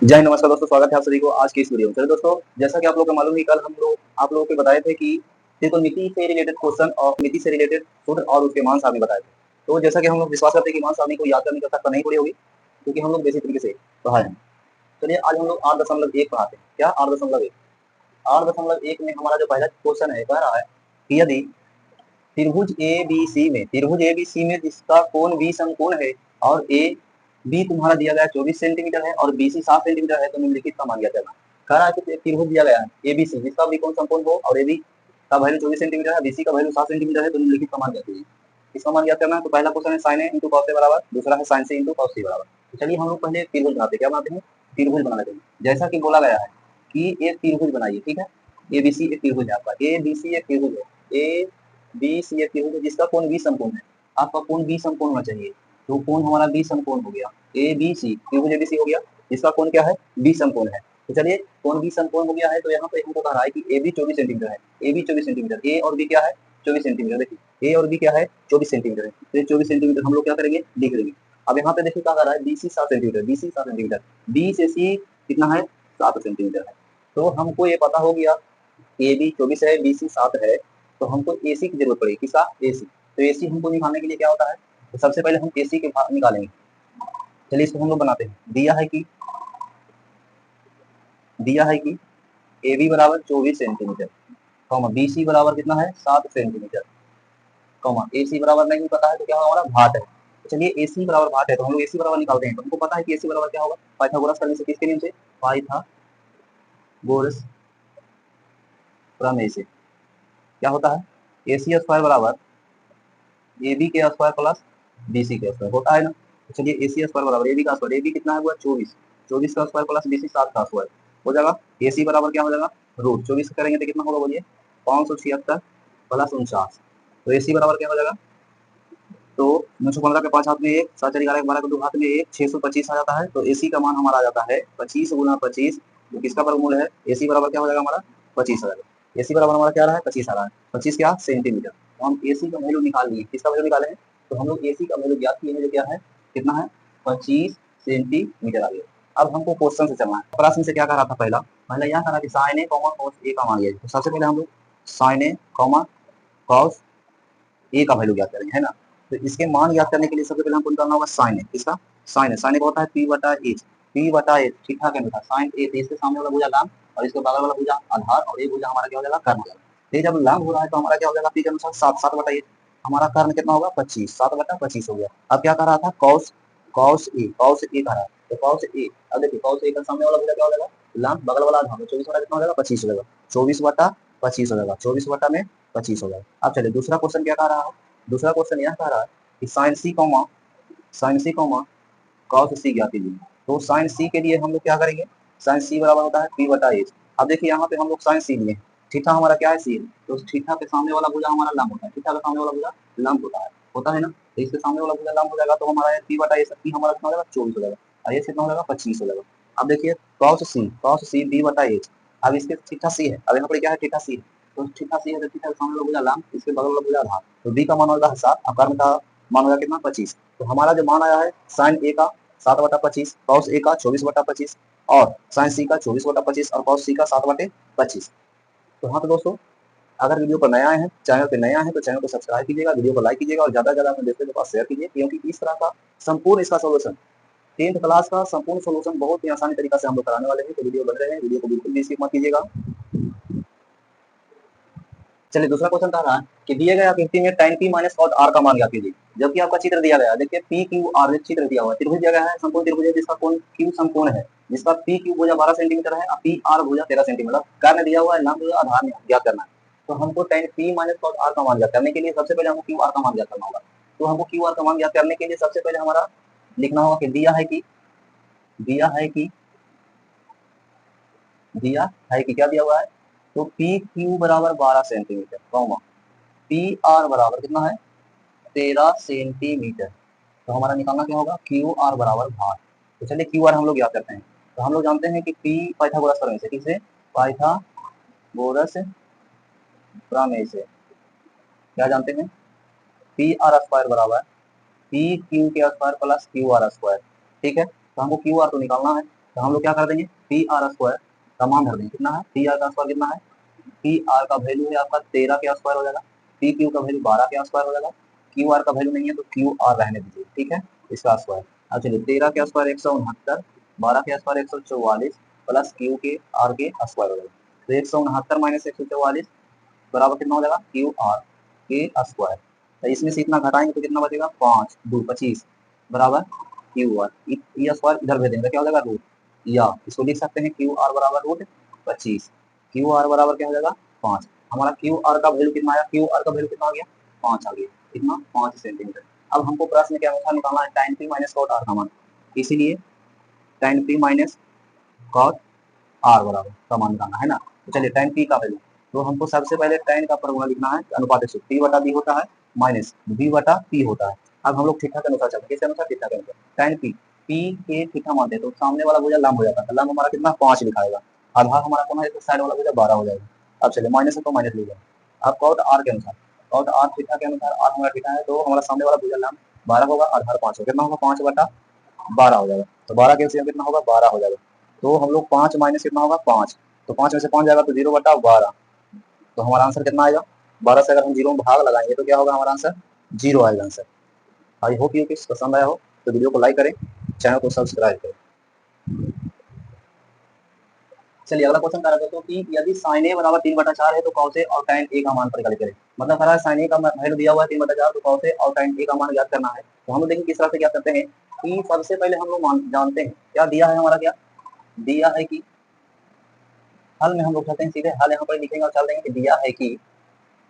जय नमस्कार दोस्तों, स्वागत है आप सभी को आज की इस वीडियो में। चलिए दोस्तों, जैसा कि आप लोगों को मालूम है, कल हम लोग आप लोगों को बताए थे कि त्रिकोणमिति से रिलेटेड क्वेश्चन और मिति से रिलेटेड सूत्र और उसके मान सारणी बताए थे। तो जैसा कि हम लोग विश्वास करते हैं कि मान सारणी को याद करने की आवश्यकता नहीं पड़ी होगी, क्योंकि हम लोग बेसिक तरीके से पढ़ाए हैं। चलिए आज हम लोग 8.1 पढ़ाते हैं। क्या 8.1? 8.1 में हमारा जो पहला क्वेश्चन है, कह रहा है कि यदि त्रिभुज ए बी सी में जिसका कोण बी समकोण है और ए बी तुम्हारा दिया गया 24 सेंटीमीटर है और बी सी 7 सेंटीमीटर है, तो निम्नलिखित का मान ज्ञात करना। कह रहा है कि त्रिभुज दिया गया है ए बी सी जिसका भी कोण समकोण हो और ए बी का वैल्यू 24 सेंटीमीटर है, बीसी का वैल्यू 7 सेंटीमीटर है, तो निम्नलिखित का मान ज्ञात कीजिए। इसका मान ज्ञात करना है। तो पहला क्वेश्चन है sign A into cos A बराबर, दूसरा है साइन सी इंटू कॉस सी बराबर। तो चलिए हम लोग पहले त्रिभुज बनाते हैं। क्या बनाते हैं? त्रिभुज बना लेते हैं। जैसा कि बोला गया है कि एक त्रिभुज बनाइए, ठीक है। ए बी सी एक त्रिभुज है आपका, ए बी सी एक त्रिभुज है, ए बी सी एक त्रिभुज है जिसका कोण बी समकोण है। आपका कोण बी समकोण होना चाहिए, तो कोण हमारा बी समकोण हो गया। ए बी सी त्रिभुज एबीसी हो गया, जिसका कोण क्या है? बी समकोण है। तो चलिए कोण बी समकोण हो गया है, तो यहाँ पे हमको कह रहा है कि ए बी 24 सेंटीमीटर है, ए बी 24 सेंटीमीटर, ए और बी क्या है? 24 सेंटीमीटर। देखिए ए और बी क्या है? 24 सेंटीमीटर है। तो ये 24 सेंटीमीटर हम लोग क्या करेंगे? लिख लेंगे। अब यहाँ पे देखिए क्या कह रहा है, B C 7 centimetre, B C 7 centimetre, B से सी कितना है? 7 सेंटीमीटर है। तो हमको ये पता हो गया ए बी 24 है, बी सी 7 है, तो हमको ए सी की जरूरत पड़ेगी। किसका? ए सी। तो ए सी हमको निकालने के लिए क्या होता है? तो सबसे पहले हम ए सी के भाग निकालेंगे। चलिए इसको हम लोग बनाते हैं। दिया है कि ए बी बराबर 24 सेंटीमीटर, कॉमा बी सी बराबर कितना है? 7 सेंटीमीटर, कॉमा ए सी बराबर नहीं पता है, तो क्या हमारा भाट है। तो चलिए ए सी बराबर भाट है, तो हम लोग ए सी बराबर निकालते हैं। तो हमको पता है कि ए सी बराबर क्या होगा? पाइथागोरस करने से, किसके नियम से? पाइथागोरस प्रमेय से। क्या होता है? ए सी स्क्वायर बराबर ए बी के स्क्वायर प्लस बी सी के स्क्वायर होता है ना। तो चलिए ए सी स्क्वायर बराबर ए बी का स्क्वायर, ए बी कितना है हुआ? 24, 24 का स्क्वायर प्लस बी सी 7 का स्क्वायर हो जाएगा। ए सी बराबर क्या हो जाएगा? रूट 24 करेंगे तो कितना होगा बोलिए? 576 प्लस 49। तो ए सी बराबर क्या हो जाएगा? तो 915 के 5 हाथ में 1, 7 4 11 12 के 2 हाथ में 1, 625 आ जाता है। तो ए सी का मान हमारा आ जाता है 25 गुना 25, जो किसका वर्गमूल है? ए सी बराबर क्या हो जाएगा हमारा? 25 आ जाएगा। ए सी बराबर हमारा क्या रहा है? 25 आ रहा है। 25 क्या? सेंटीमीटर। तो हम ए सी का वैल्यू निकाल लिए। किसका वैल्यू निकाले हैं? तो हम लोग ए सी का वैल्यू ज्ञात किए हैं, जो क्या है? कितना है? 25 सेंटीमीटर आ गया। अब हमको क्वेश्चन से चलना है। प्रश्न से क्या कह रहा था? पहला यह कह रहा कि sign A comma cos A का मान लिया। तो सबसे पहले हम लोग sign A comma cos A का वैल्यू ज्ञात करेंगे, है ना। तो इसके मान ज्ञात करने के लिए सबसे पहले हमको निकालना होगा साइन ए। किसका? साइन ए। साइन ए का होता है पी बटा एच, पी बटा एच ठीक ठाक है। साइन ए, तो इसके सामने वाला भुजा लंब और इसके बगल वाला भुजा आधार, और ये भुजा हमारा क्या हो जाएगा? कर्ण हो जाएगा। ये जब लंब हो रहा है तो हमारा क्या हो जाएगा? पी के अनुसार 7, 7 बटा एच। हमारा कर्ण कितना होगा? 25, 7 बटा 25 हो गया। अब क्या कर रहा था? कॉस, कॉस ए कह रहा है। तो कॉस ए, अब देखिए कॉस ए का सामने वाला भुजा क्या हो जाएगा? लंब, बगल वाला आधार। 24 बटा कितना हो जाएगा? 25 हो जाएगा। 24 बटा 25 हो जाएगा, 24 बटा में 25 हो जाएगा। अब चलिए दूसरा क्वेश्चन क्या कह रहा है? दूसरा क्वेश्चन यह कह रहा है कि साइन सी कॉमा कॉस सी ज्ञात कीजिए। तो साइन सी के लिए हम लोग क्या करेंगे? साइन सी बराबर होता है पी बटा एच। अब देखिए यहाँ पे हम लोग साइन सी लिए, थीटा हमारा क्या है? सी है। तो थीटा के सामने वाला भुजा हमारा लंब होता है, थीटा के सामने वाला भुजा लंब होता है ना। तो इसके सामने वाला भुजा लंब हो जाएगा, तो हमारा पी बटा एच पी हमारा कितना हो जाएगा? 24 हो जाएगा, और ये कितना हो जाएगा? 25 हो जाएगा। अब देखिए कॉस सी बी बटा एच। अब इसके थीटा सी है, अब यहाँ पर क्या है? थीटा सी है। तो थीटा सी है, तो थीटा के सामने वाला भुजा लंब, इसके बगल वाला भुजा आधार। तो बी का मान होगा 7, और कर्ण का मान होगा कितना? 25। तो हमारा जो मान आया है साइन ए का 7 बटा 25, कॉस ए का 24 बटा 25, और साइन सी का 24 बटा 25, और कॉस सी का 7 बटे 25। तो हाँ तो दोस्तों, अगर वीडियो पर नया है, चैनल पे नया है, तो चैनल को सब्सक्राइब कीजिएगा, वीडियो को लाइक कीजिएगा, और ज्यादा से ज्यादा अपने दोस्तों के पास शेयर कीजिए, क्योंकि इस तरह का संपूर्ण इसका सोल्यूशन 10th क्लास का संपूर्ण सोल्यूशन बहुत ही आसानी तरीका से हम लोग कराने वाले हैं। तो वीडियो बन रहे हैं, वीडियो को बिल्कुल भी स्किप मत कीजिएगा। चलिए दूसरा क्वेश्चन कह रहा है कि दिए गए आकृति में tan p minus cos r का मान ज्ञात कीजिए। जबकि आपका चित्र दिया गया है, देखिए p q r चित्र दिया हुआ है, त्रिभुज दिया गया है, समकोण त्रिभुज है जिसका कोण q समकोण है, जिसका p q भुजा 12 सेंटीमीटर है और p r भुजा 13 सेंटीमीटर। कर्ण दिया हुआ है, लंब आधार ज्ञात करना है। तो हमको tan p minus cos r का मान ज्ञात करने के लिए सबसे पहले हमको q r का मान ज्ञात करना होगा। तो हमको q r का मान ज्ञात करने के लिए सबसे पहले हमारा लिखना होगा कि दिया है कि क्या दिया हुआ है? तो पी क्यू बराबर 12 सेंटीमीटर, कॉमा पी आर बराबर कितना है? 13 सेंटीमीटर। तो हमारा निकालना क्या होगा? क्यू आर बराबर भार। तो चलिए क्यू आर हम लोग याद करते हैं। तो हम लोग जानते हैं कि पी पाइथागोरस प्रमेय से, किससे? पाइथागोरस प्रमेय से क्या जानते हैं? पी आर स्क्वायर बराबर पी क्यू के square plus Q R square. ठीक है, तो हमको क्यू आर तो निकालना है। तो हम लोग क्या कर देंगे, पी आर स्क्वायर का मान धर देंगे, कितना है पी आर का स्क्वायर कितना है, पी आर का वैल्यू है आपका 13 के स्क्वायर हो जाएगा, पी क्यू का वैल्यू 12 के स्क्वायर हो जाएगा, क्यू आर का वैल्यू नहीं है तो क्यू आर रहने दीजिए, ठीक है, इसका स्क्वायर। अब चलिए 13 के स्क्वायर 169, 12 के स्क्वायर 144 प्लस क्यू के आर के स्क्वायर हो जाएगा, तो 169 माइनस 144 बराबर कितना हो जाएगा क्यू आर के स्क्वायर। तो इसमें से इतना घटाएंगे तो कितना बचेगा 5 2 25 बराबर क्यू आर, ये स्क्वायर इधर भेज देंगे क्या हो जाएगा रूट, या इसको लिख सकते हैं क्यू आर बराबर रूट 25, क्यू आर बराबर क्या हो जाएगा 5। हमारा क्यू आर का वैल्यू कितना आया, क्यू आर का वैल्यू कितना आ गया 5 आ गया, कितना 5 सेंटीमीटर। अब हमको प्रश्न के अनुसार निकालना है tan p minus cot r का मान, इसीलिए tan p minus cot r बराबर का मान निकालना है ना। तो चलिए tan p का वैल्यू, तो हमको सबसे पहले tan का फॉर्मूला लिखना है, अनुपात p बटा b होता है माइनस b बटा p होता है। अब हम लोग थीटा के अनुसार चलते हैं, किस अनुसार थीटा के अनुसार, tan p के थीटा मानते हैं तो सामने वाला भुजा लंब हो जाता है, लंब हमारा कितना 5 लिखाएगा, आधार हमारा कौन है तो साइड वाला भुजा 12 हो जाएगा। अब चलिए माइनस है तो माइनस लीजिए। अब cot r के अनुसार, cot r थीटा के अनुसार r हमारा थीटा है तो हमारा सामने वाला भुजा लंब 12 होगा, आधार 5 होगा, कितना होगा 5 बटा 12 हो जाएगा, तो 12 के एलसीएम कितना होगा 12 हो जाएगा। तो हम लोग 5 माइनस कितना होगा 5, तो 5 में से 5 जाएगा तो 0 बटा 12, तो हमारा आंसर कितना आएगा 12 से अगर हम 0 में भाग लगाएंगे तो क्या होगा हमारा आंसर 0 आएगा आंसर। आई होप यू किस पसंद आया हो तो वीडियो को लाइक करें, चैनल को सब्सक्राइब करें। चलिए अगला क्वेश्चन करा दोस्तों कि यदि sin a बराबर 3/4 है तो cos a और tan a का मान परिकलित करें। मतलब कह रहा है sin a का वैल्यू दिया हुआ है 3/4 तो cos a और tan a का मान ज्ञात करना है। तो हम लोग देखिए किस तरह से ज्ञात करते हैं कि सबसे पहले हम लोग जानते हैं क्या दिया है हमारा, क्या दिया है कि हल में हम लोग चलते हैं सीधे हल यहाँ पर लिखेंगे और चल देंगे कि दिया है कि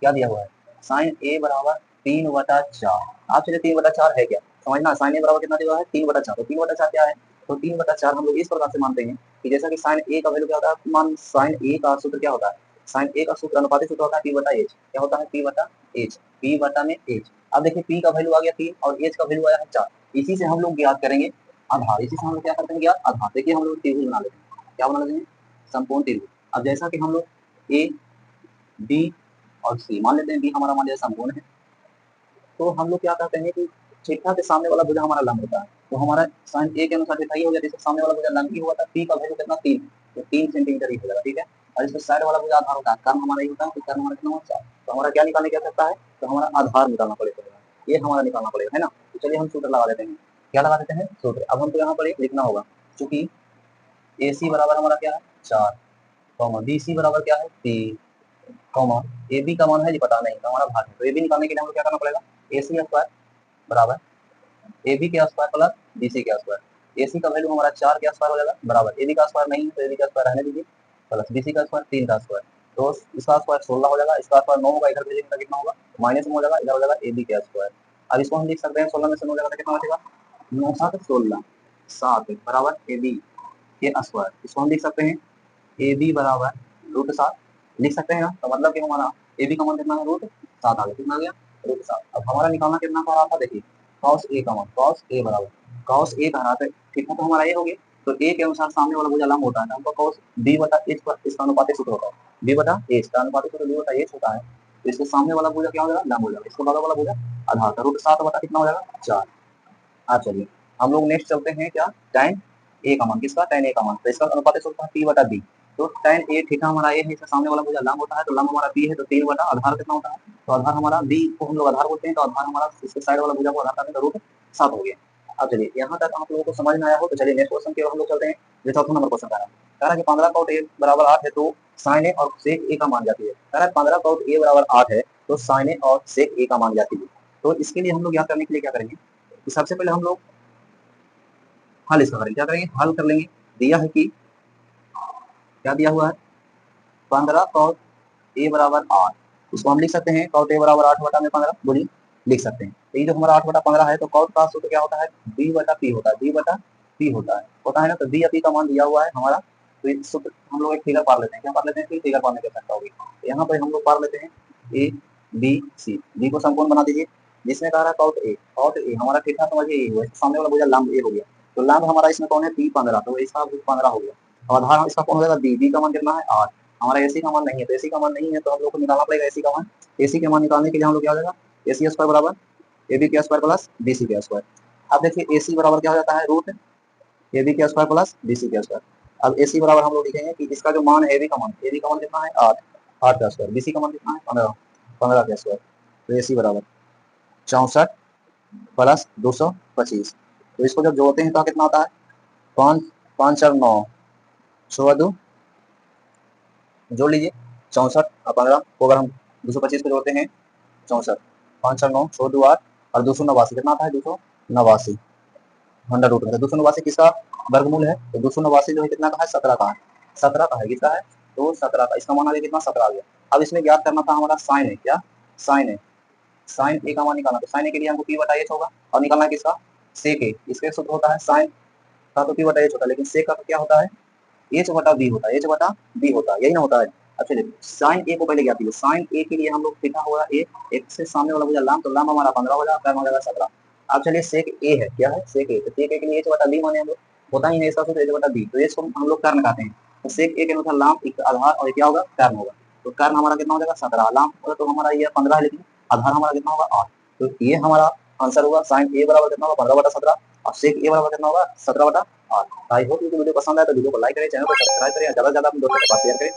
क्या दिया हुआ है sin a बराबर 3/4। आप चलिए 3/4 है क्या समझना, sin a बराबर कितना दिया हुआ है 3/4, तो 3/4 क्या है, तो 3/4 हम लोग इस प्रकार से मानते हैं कि जैसा कि sin a का वैल्यू क्या होता है, मान sin a का सूत्र क्या होता है, sin a का सूत्र अनुपातिक सूत्र होता है p बटा h, क्या होता है p बटा h, p बटा में h। अब देखिए p का वैल्यू आ गया 3 और h का वैल्यू आया है 4, इसी से हम लोग ज्ञात करेंगे आधार, इसी से हम लोग क्या करते हैं ज्ञात आधार। देखिए हम लोग त्रिभुज बना लेते हैं, क्या बना लेते हैं संपूर्ण त्रिभुज। अब जैसा कि हम लोग a b और सी मान लेते हैं, बी हमारा मान लिया संपूर्ण है, तो हम लोग क्या कहते हैं कि थीटा के सामने वाला भुजा हमारा लंब होता है, तो हमारा sin a के अनुसार थीटा ही हो गया, जिससे सामने वाला भुजा लंब ही हुआ था, p का वैल्यू कितना 3, तो 3 सेंटीमीटर ही हो जाएगा, ठीक है। और इसमें साइड वाला भुजा आधार होता है, कर्म हमारा ही होता है, तो कर्म हमारा कितना होता है 4, तो हमारा क्या निकालने की आवश्यकता है, तो हमारा आधार निकालना पड़ेगा, ये हमारा निकालना पड़ेगा है ना। तो चलिए हम सूत्र लगा देते हैं, क्या लगा देते हैं सूत्र। अब हमको यहाँ पर एक लिखना होगा, चूंकि ए सी बराबर हमारा क्या है 4, कॉमा बी सी बराबर क्या है 3, कॉमा ए बी का मान है जी पता नहीं, हमारा भाग है, तो ए बी निकालने के लिए हमको क्या करना पड़ेगा ए सी स्क्वायर बराबर ए बी के स्क्वायर प्लस बी सी के स्क्वायर। ए सी का वैल्यू हमारा 4 के स्क्वायर हो जाएगा बराबर ए बी का स्क्वायर नहीं है तो ए बी का स्क्वायर रहने दीजिए, प्लस बी सी का स्क्वायर 3 का स्क्वायर, तो इसका स्क्वायर 16 हो जाएगा, इसका स्क्वायर 9 होगा, इधर भेजेंगे तो कितना होगा माइनस में हो जाएगा, इधर हो जाएगा ए बी के स्क्वायर। अब इसको हम लिख सकते हैं 16 में से 9 जाएगा तो कितना बचेगा 9 7 16 7 बराबर ए बी के स्क्वायर। इसको हम लिख सकते हैं ए बी बराबर √7 लिख सकते हैं ना, तो मतलब कि हमारा ए बी का मान कितना है √7 आ गया, कितना आ गया √7। अब हमारा निकालना कितना पड़ रहा था देखिए cos a का मान, cos a बराबर cos a का रहा ठीक है, तो हमारा ये हो गया, तो a के अनुसार सामने वाला भुजा लंब होता है, हमको cos b बटा h पर इसका अनुपातिक सूत्र होता है b बटा h का अनुपातिक सूत्र b बटा h होता है, तो इसके सामने वाला भुजा क्या हो जाएगा लंब हो जाएगा, इसको बगल वाला भुजा आधार का √7 बटा कितना हो जाएगा 4। अब चलिए हम लोग नेक्स्ट चलते हैं क्या tan a का मान, किसका tan a का मान, तो इसका अनुपातिक सूत्र है p बटा b, तो tan a थीटा हमारा a है, इसका सामने वाला भुजा लंब होता है, तो लंब हमारा p है, तो 3 बटा आधार कितना होता है, तो आधार हमारा b को हम लोग आधार बोलते हैं, तो आधार हमारा इसके साइड वाला भुजा को आधार करने का √7 हो गया। अब चलिए यहाँ तक आप लोगों को समझ में आया हो, तो चलिए नेक्स्ट क्वेश्चन की ओर हम लोग चलते हैं, जो चौथा नंबर क्वेश्चन कह रहा है कि 15 cot a बराबर 8 है तो sin a और sec a का मान जाती है, कह रहा है 15 cot a बराबर 8 है तो sin a और sec a का मान जाती है। तो इसके लिए हम लोग याद करने के लिए क्या करेंगे कि सबसे पहले हम लोग हल इसका करेंगे, क्या करेंगे हल कर लेंगे। दिया है कि क्या दिया हुआ है 15 cot a बराबर 8, इसको हम लिख सकते हैं cot a बराबर 8 बटा में 15 बोलिए लिख सकते हैं, तो ये जो हमारा 8 बटा 15 है तो cot का सूत्र क्या होता है b बटा p होता है, b बटा p होता है ना, तो b या p का मान दिया हुआ है हमारा, तो इस सूत्र हम लोग एक फिगर पार लेते हैं, क्या पार लेते हैं फिगर पारने की आवश्यकता होगी, तो यहाँ पर हम लोग पार लेते हैं a b c, b को संपूर्ण बना दीजिए, जिसमें कह रहा है cot a हमारा थीटा समझिए ये हुआ, सामने वाला भुजा लंब a हो गया, तो लंब हमारा इसमें कौन है p 15, तो इसका 15 हो गया, और आधार इसका कौन हो जाएगा b का मान कितना है 8, हमारा एसी का मान नहीं है, तो एसी का मान नहीं है तो हम लोग को निकालना पड़ेगा एसी का मान। एसी के मान निकालने के लिए हम लोग क्या हो जाएगा एसी स्क्वायर बराबर ए बी के स्क्वायर प्लस बी सी के स्क्वायर। अब देखिए एसी बराबर क्या हो जाता है ए बी के स्क्वायर प्लस बी सी के स्क्वायर। अब ए सी बराबर हम लोग लिखेंगे कि इसका जो मान है, ए बी का मान कितना है 8, 8 का स्क्वायर, बी सी का मान कितना है 15, 15 का स्क्वायर। तो ए सी बराबर 64 प्लस 225। तो इसको जब जोड़ते हैं तो कितना आता है 5, 5 4 9, 16 2, जोड़ लीजिए 64 और 15 को अगर हम 225 को जोड़ते हैं 64, 5 4 9, 16 2 8 और 289 कितना आता है 289, अंडर रूट में। 289 किसका वर्गमूल है? तो 289 जो है कितना का है 17 का है, 17 का है, कितना है तो 17 का, इसका मान आ गया कितना 17 आ गया। अब इसमें ज्ञात करना था हमारा साइन है, क्या साइन है, साइन ए का मान निकालना। तो साइन ए के लिए हमको पी बटा एच होगा और निकालना है किसका सेक ए, इसका सूत्र होता है साइन का तो पी बटा एच होता है, लेकिन सेक का तो क्या होता है एच बटा बी होता है, एच बटा बी होता है, यही ना होता है। अब चलिए साइन ए को पहले ज्ञात कीजिए। साइन ए के लिए हम लोग लिखा होगा ए, एक से सामने वाला हो लाम, तो लाम हमारा 15 हो जाएगा, हो जाएगा 17। अब चलिए सेक ए है, क्या है सेक ए, तो सेक ए के लिए एच बटा बी माने हम लोग, होता ही है इसका सूत्र एच बटा बी, तो एच को हम लोग कर्ण कहते हैं। तो सेक ए के अनुसार लाम एक आधार और क्या होगा कर्ण होगा, तो कर्ण हमारा कितना हो जाएगा 17, लाम होगा तो हमारा ये 15 है, लेकिन आधार हमारा कितना होगा 8। तो ये हमारा आंसर होगा साइन ए बराबर कितना होगा 15 बटा 17 और सेक ए बराबर कितना होगा 17 बटा 8। आई होप ये वीडियो पसंद आए तो वीडियो को लाइक करें, चैनल को सब्सक्राइब करें, ज्यादा से ज्यादा अपने दोस्तों के पास शेयर करें,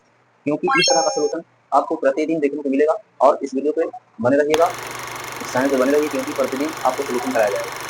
क्योंकि इस तरह का सलूशन आपको प्रतिदिन देखने को मिलेगा। और इस वीडियो पे बने रहिएगा, इस चैनल पे बने रहिए, क्योंकि प्रतिदिन आपको सलूशन कराया जाएगा।